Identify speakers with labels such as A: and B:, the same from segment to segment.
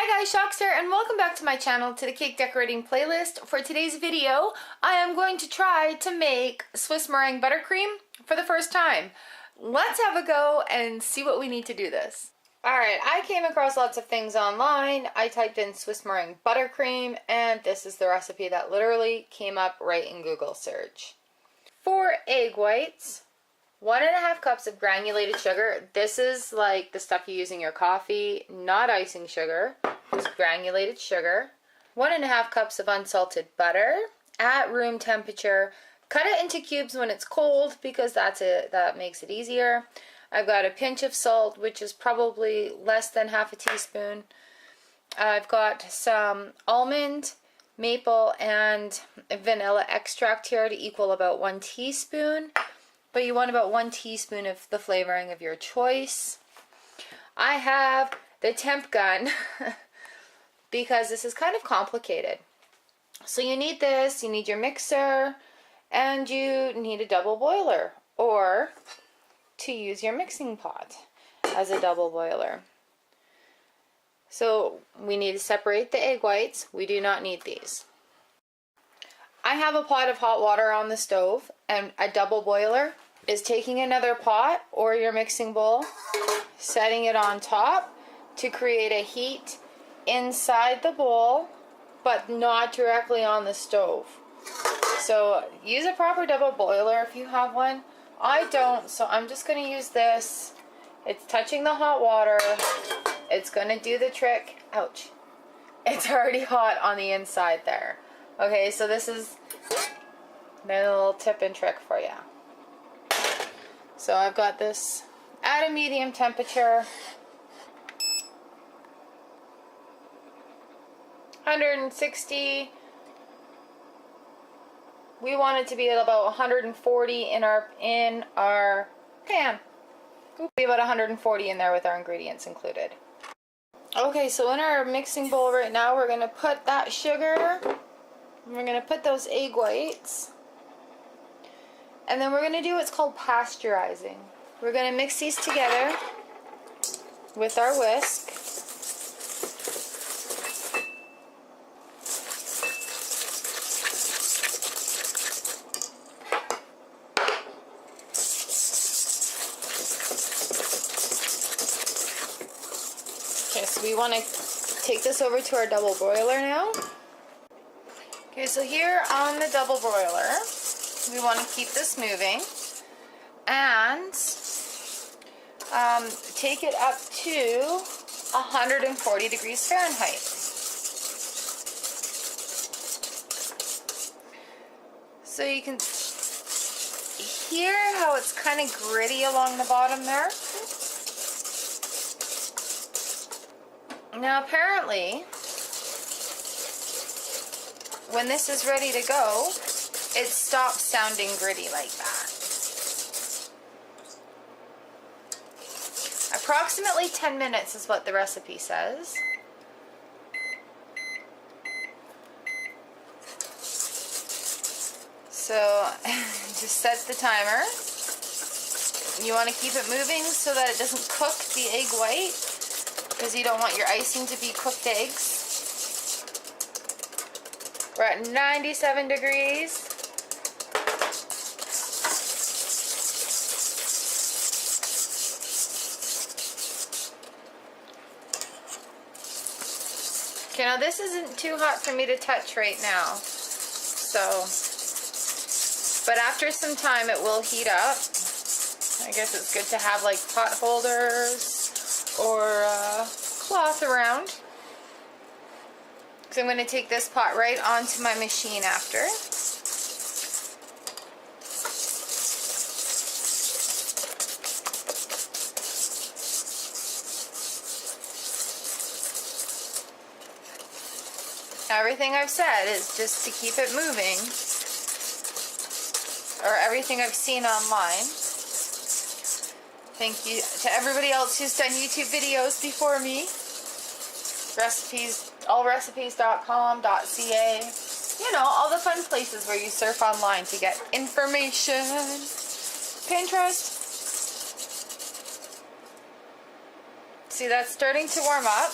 A: Hi guys, Chox here, and welcome back to my channel, to the cake decorating playlist. For today's video, I am going to try to make Swiss Meringue Buttercream for the first time. Let's have a go and see what we need to do this. Alright, I came across lots of things online. I typed in Swiss Meringue Buttercream, and this is the recipe that literally came up right in Google search. 4 egg whites, 1.5 cups of granulated sugar. This is like the stuff you use in your coffee, not icing sugar. It's granulated sugar. 1.5 cups of unsalted butter at room temperature. Cut it into cubes when it's cold because that makes it easier. I've got a pinch of salt, which is probably less than half a teaspoon. I've got some almond, maple, and vanilla extract here to equal about 1 teaspoon. But you want about 1 teaspoon of the flavoring of your choice. I have the temp gun because this is kind of complicated. So you need this, you need your mixer, and you need a double boiler, or to use your mixing pot as a double boiler. So we need to separate the egg whites. We do not need these. I have a pot of hot water on the stove, and a double boiler is taking another pot or your mixing bowl, setting it on top to create a heat inside the bowl, but not directly on the stove. So use a proper double boiler if you have one. I don't, so I'm just going to use this. It's touching the hot water. It's going to do the trick. Ouch. It's already hot on the inside there. Okay, so this is a little tip and trick for you. So I've got this at a medium temperature. 160. We want it to be at about 140 in our pan. We'll be about 140 in there with our ingredients included. Okay, so in our mixing bowl right now, we're going to put that sugar. We're going to put those egg whites. And then we're going to do what's called pasteurizing. We're going to mix these together with our whisk. Okay, so we want to take this over to our double broiler now. Okay, so here on the double broiler, we want to keep this moving and take it up to 140 degrees Fahrenheit. So you can hear how it's kind of gritty along the bottom there. Now apparently, when this is ready to go, it stops sounding gritty like that. Approximately 10 minutes is what the recipe says. So just set the timer. You want to keep it moving so that it doesn't cook the egg white, because you don't want your icing to be cooked eggs. We're at 97 degrees. Okay, now this isn't too hot for me to touch right now, so, but after some time it will heat up. I guess it's good to have like pot holders or cloth around. So I'm going to take this pot right onto my machine after. Everything I've said is just to keep it moving, or everything I've seen online. Thank you to everybody else who's done YouTube videos before me. Recipes, allrecipes.com.ca. You know, all the fun places where you surf online to get information. Pinterest. See, that's starting to warm up.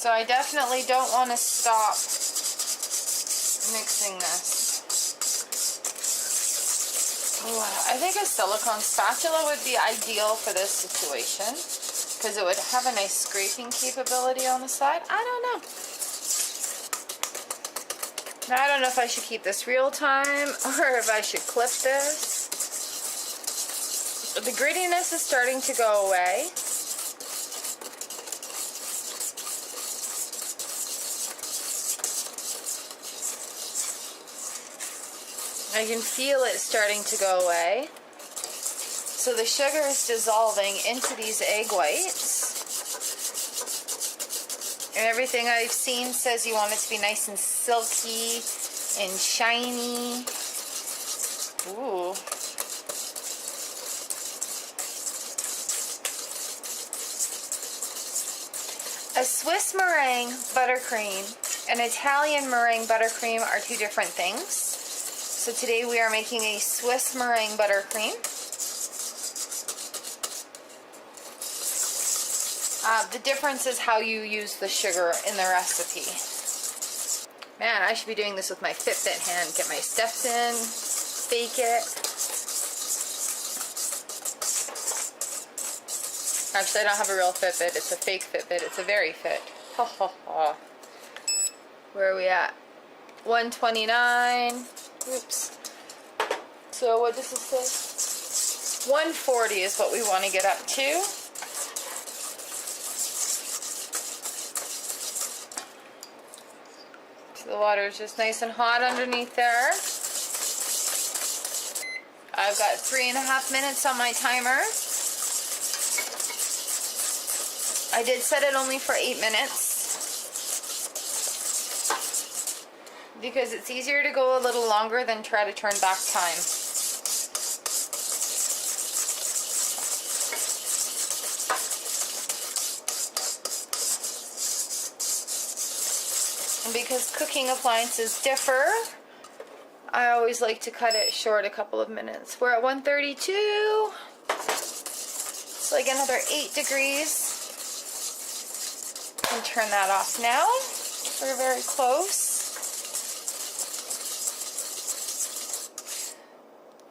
A: So I definitely don't want to stop mixing this. Ooh, I think a silicone spatula would be ideal for this situation because it would have a nice scraping capability on the side. I don't know. Now, I don't know if I should keep this real time or if I should clip this. The grittiness is starting to go away. I can feel it starting to go away. So the sugar is dissolving into these egg whites. And everything I've seen says you want it to be nice and silky and shiny. Ooh. A Swiss meringue buttercream and Italian meringue buttercream are two different things. So today we are making a Swiss meringue buttercream. The difference is how you use the sugar in the recipe. Man, I should be doing this with my Fitbit hand. Get my steps in, fake it. Actually, I don't have a real Fitbit. It's a fake Fitbit. It's a very fit. Ha ha ha. Where are we at? 129. Oops. So what does this say? 140 is what we want to get up to. So the water is just nice and hot underneath there. I've got 3.5 minutes on my timer. I did set it only for 8 minutes. Because it's easier to go a little longer than try to turn back time. And because cooking appliances differ, I always like to cut it short a couple of minutes. We're at 132. It's like another 8 degrees. And turn that off now. We're very close.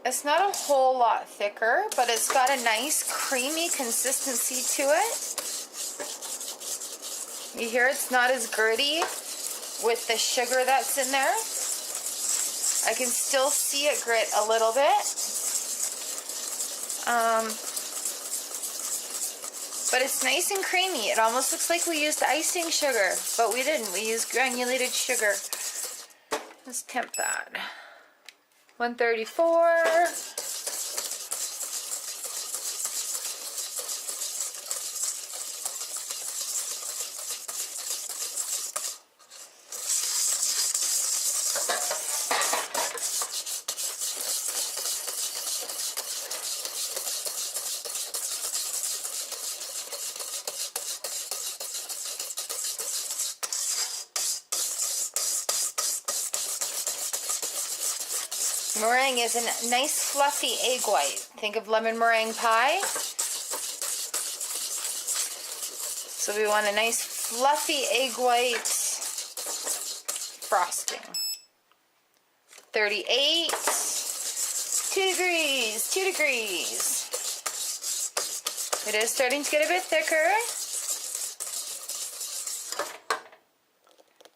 A: It's not a whole lot thicker, but it's got a nice creamy consistency to it. You hear it's not as gritty with the sugar that's in there. I can still see it grit a little bit. But it's nice and creamy. It almost looks like we used icing sugar, but we didn't. We used granulated sugar. Let's temp that. 134. Meringue is a nice fluffy egg white. Think of lemon meringue pie. So we want a nice fluffy egg white frosting. 38, 2 degrees, 2 degrees. It is starting to get a bit thicker.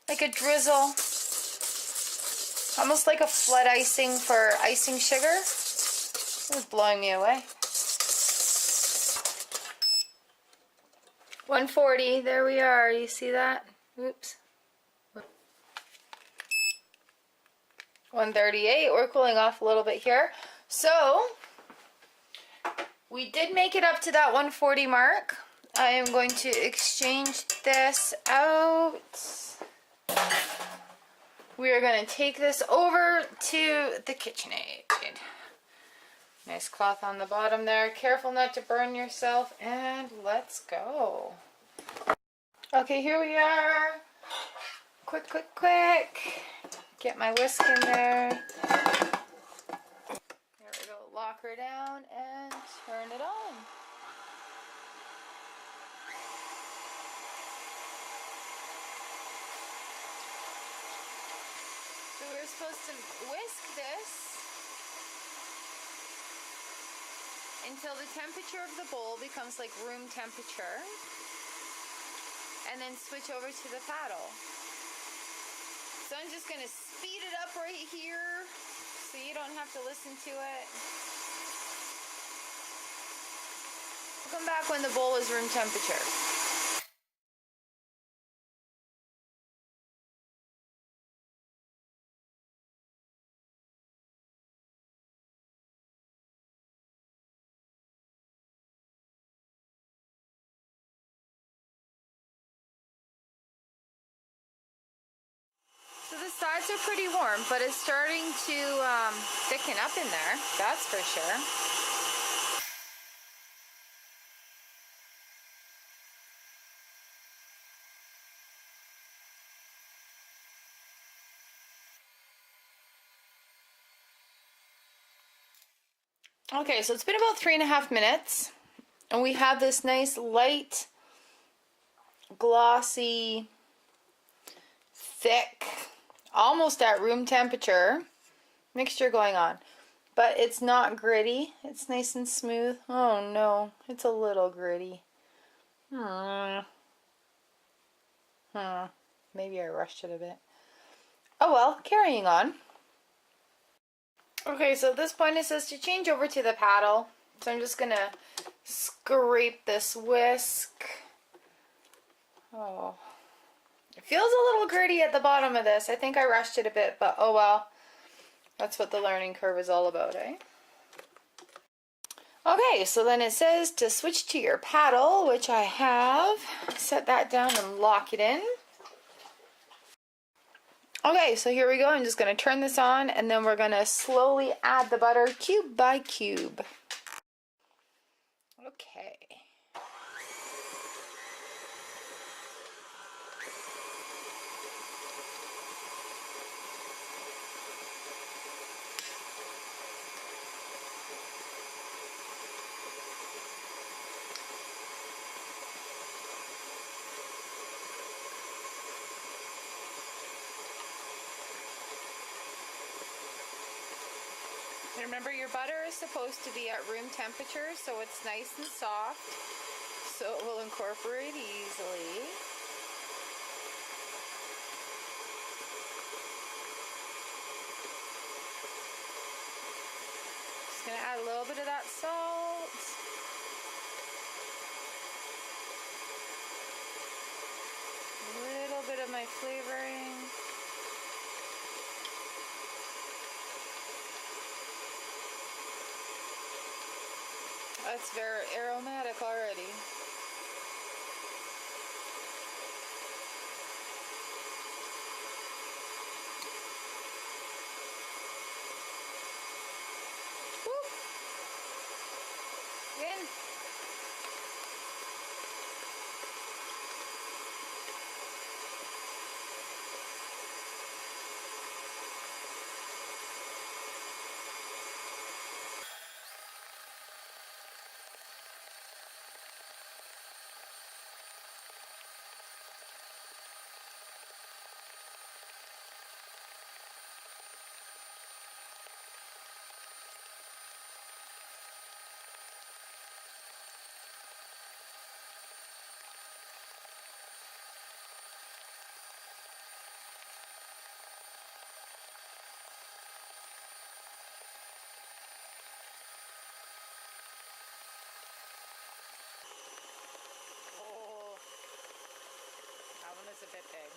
A: Like a drizzle. Almost like a flood icing for icing sugar. It was blowing me away. 140, there we are. You see that? Oops. 138, we're cooling off a little bit here. So, we did make it up to that 140 mark. I am going to exchange this out. We are going to take this over to the KitchenAid. Nice cloth on the bottom there. Careful not to burn yourself. And let's go. Okay, here we are. Quick, quick, quick. Get my whisk in there. There we go. Lock her down and turn it on. We're supposed to whisk this until the temperature of the bowl becomes like room temperature, and then switch over to the paddle. So I'm just gonna speed it up right here so you don't have to listen to it. I'll come back when the bowl is room temperature. So the sides are pretty warm, but it's starting to thicken up in there, that's for sure. Okay, so it's been about 3.5 minutes, and we have this nice light, glossy, thick, almost at room temperature mixture going on. But it's not gritty. It's nice and smooth. Oh no, it's a little gritty. Maybe I rushed it a bit. Oh well, carrying on. Okay, so at this point it says to change over to the paddle. So I'm just gonna scrape this whisk. Oh, it feels a little gritty at the bottom of this. I think I rushed it a bit, but oh well. That's what the learning curve is all about, eh? Okay, so then it says to switch to your paddle, which I have. Set that down and lock it in. Okay, so here we go. I'm just going to turn this on, and then we're going to slowly add the butter cube by cube. Okay. Remember, your butter is supposed to be at room temperature, so it's nice and soft, so it will incorporate easily. Just gonna add a little bit of that salt. A little bit of my flavoring. That's very aromatic already. Woo. In. A bit big.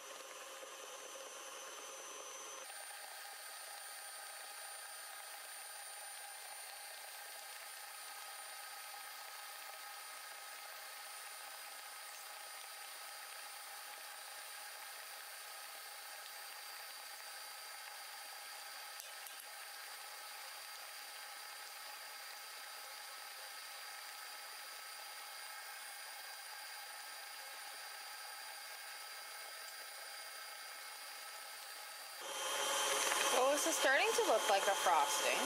A: Oh, this is starting to look like a frosting.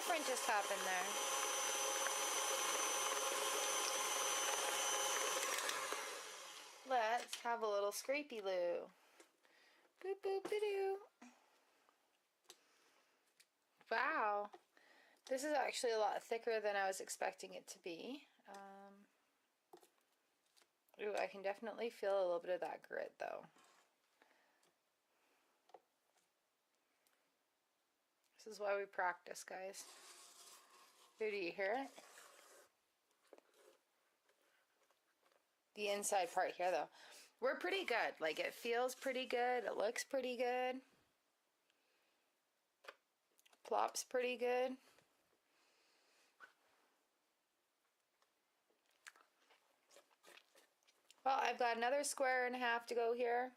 A: different just happened there. Let's have a little scrapey loo. Boop boop doo. Wow. This is actually a lot thicker than I was expecting it to be. Ooh, I can definitely feel a little bit of that grit though. This is why we practice, guys. Ooh, do you hear it? The inside part here though. We're pretty good. Like, it feels pretty good. It looks pretty good. Plops pretty good. Well, I've got another square and a half to go here.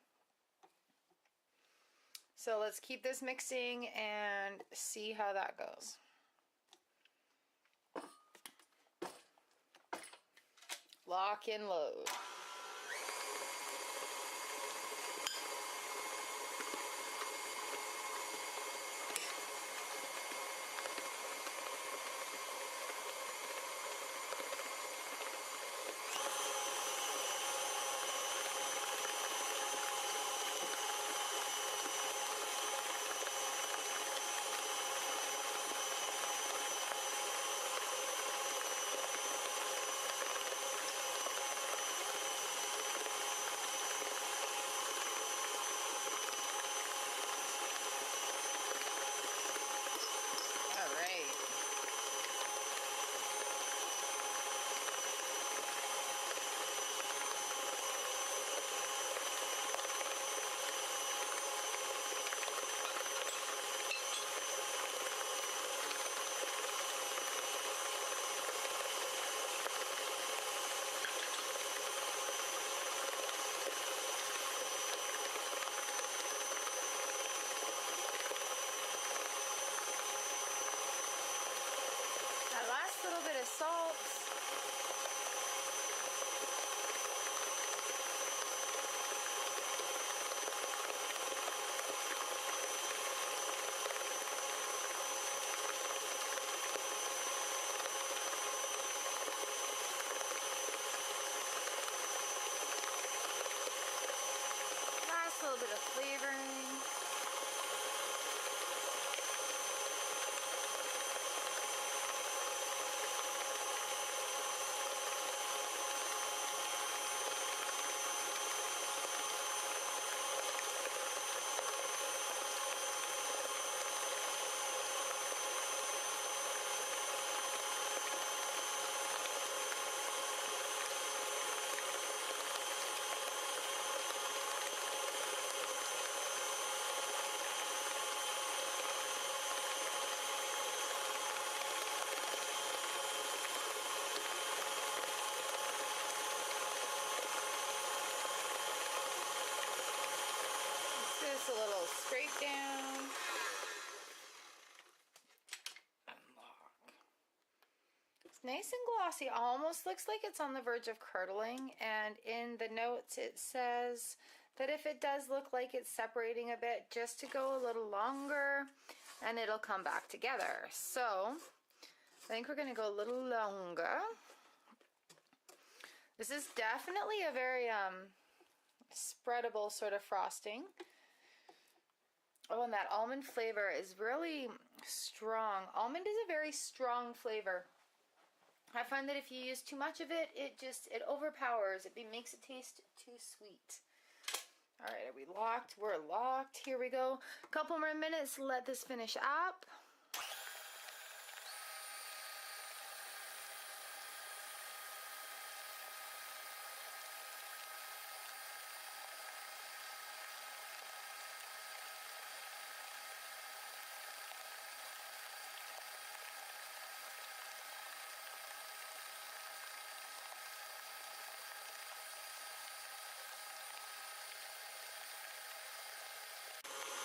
A: So let's keep this mixing and see how that goes. Lock and load. Salt. Last little bit of flavoring. A little scrape down. Unlock. It's nice and glossy. Almost looks like it's on the verge of curdling, and in the notes it says that if it does look like it's separating a bit, just to go a little longer and it'll come back together. So I think we're going to go a little longer. This is definitely a very spreadable sort of frosting. Oh, and that almond flavor is really strong. Almond is a very strong flavor. I find that if you use too much of it, it overpowers. It makes it taste too sweet. All right, are we locked? We're locked. Here we go. A couple more minutes to let this finish up.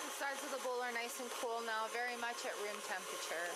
A: The sides of the bowl are nice and cool now, very much at room temperature.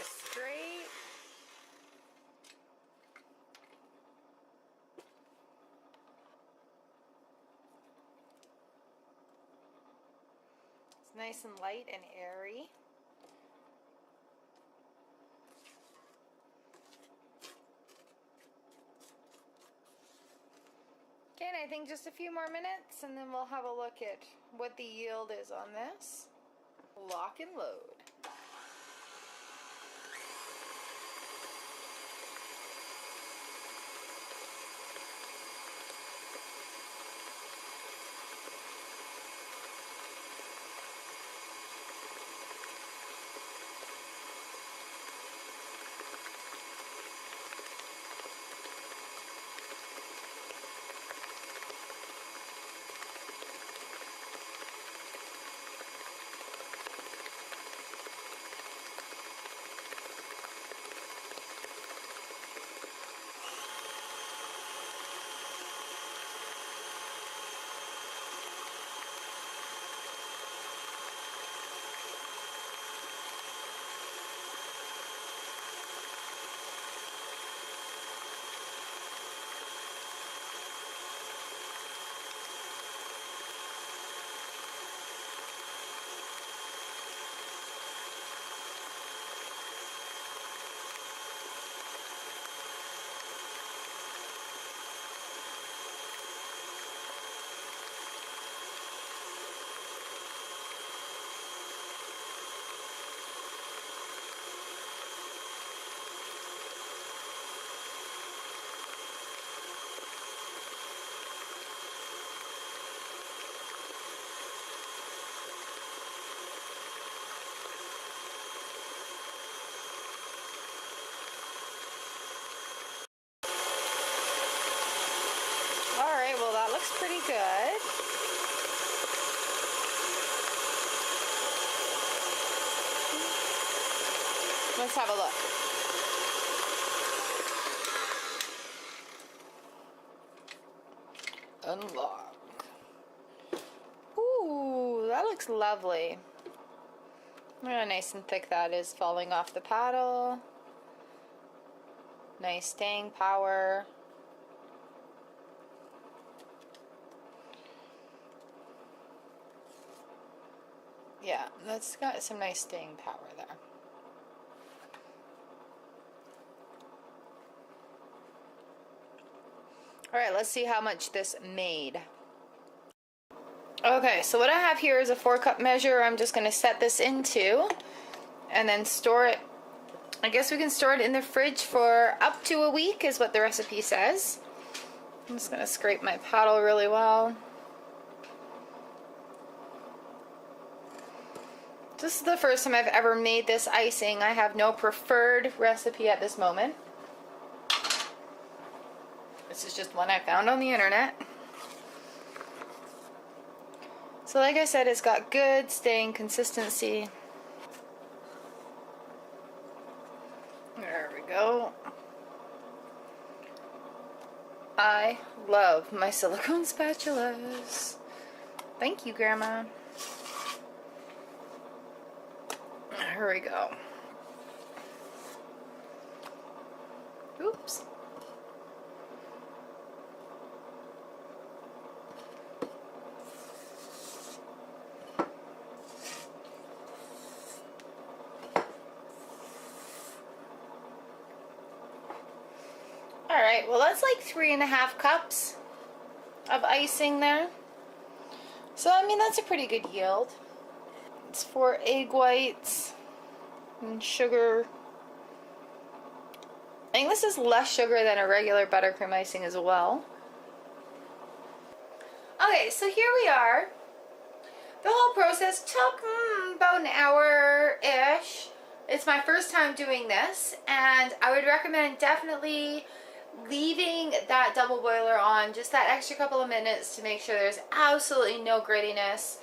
A: this straight. It's nice and light and airy. Okay, and I think just a few more minutes and then we'll have a look at what the yield is on this. Lock and load. Alright, well that looks pretty good. Let's have a look. Unlock. Ooh, that looks lovely. Look how nice and thick that is falling off the paddle. Nice staying power. Yeah, that's got some nice staying power there. Alright, let's see how much this made. Okay, so what I have here is a 4-cup measure. I'm just going to set this into and then store it. I guess we can store it in the fridge for up to a week is what the recipe says. I'm just going to scrape my paddle really well. This is the first time I've ever made this icing. I have no preferred recipe at this moment. This is just one I found on the internet. So like I said, it's got good staying consistency. There we go. I love my silicone spatulas. Thank you, Grandma. Here we go. Oops. Alright, well that's like 3.5 cups of icing there. So I mean that's a pretty good yield. It's 4 egg whites and sugar. I think this is less sugar than a regular buttercream icing as well. Okay, so here we are. The whole process took about an hour-ish. It's my first time doing this, and I would recommend definitely leaving that double boiler on just that extra couple of minutes to make sure there's absolutely no grittiness.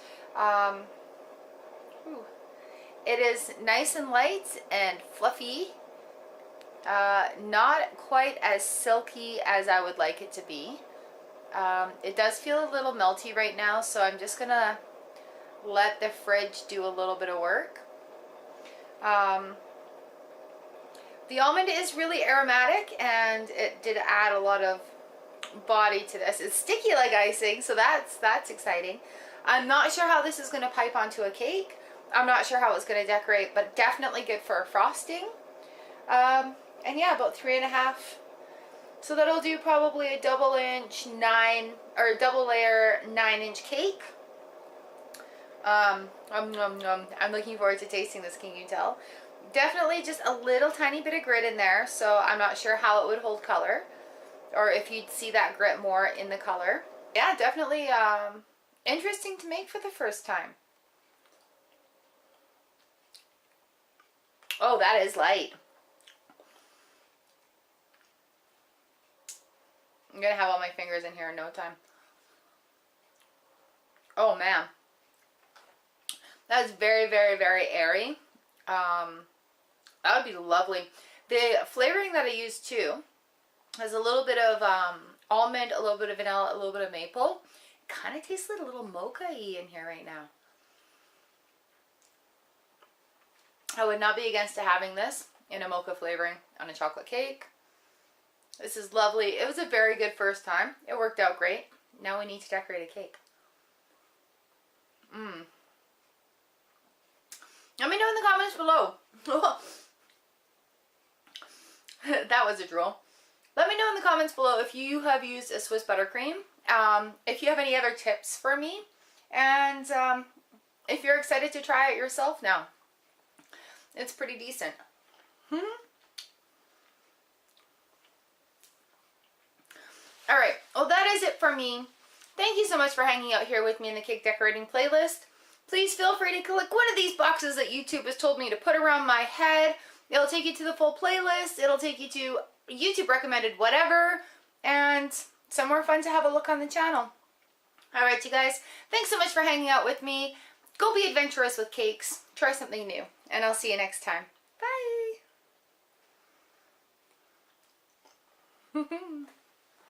A: It is nice and light and fluffy. Not quite as silky as I would like it to be. It does feel a little melty right now, so I'm just gonna let the fridge do a little bit of work. The almond is really aromatic, and it did add a lot of body to this. It's sticky like icing, so that's exciting. I'm not sure how this is going to pipe onto a cake. I'm not sure how it's going to decorate, but definitely good for frosting. And yeah, about 3.5. So that'll do probably a double layer 9-inch cake. I'm looking forward to tasting this, can you tell? Definitely just a little tiny bit of grit in there, so I'm not sure how it would hold color, or if you'd see that grit more in the color. Yeah, definitely interesting to make for the first time. Oh, that is light. I'm gonna have all my fingers in here in no time. Oh man, that's very, very, very airy. That would be lovely. The flavoring that I used too has a little bit of almond, a little bit of vanilla, a little bit of maple. It kind of tastes like a little mocha-y in here right now. I would not be against having this in a mocha flavoring on a chocolate cake. This is lovely. It was a very good first time. It worked out great. Now we need to decorate a cake. Let me know in the comments below. That was a drool. Let me know in the comments below if you have used a Swiss buttercream, if you have any other tips for me, and if you're excited to try it yourself now. It's pretty decent. Alright, well that is it for me. Thank you so much for hanging out here with me in the cake decorating playlist. Please feel free to click one of these boxes that YouTube has told me to put around my head. It'll take you to the full playlist. It'll take you to YouTube recommended whatever, and somewhere fun to have a look on the channel. Alright you guys, thanks so much for hanging out with me. Go be adventurous with cakes. Try something new. And I'll see you next time. Bye!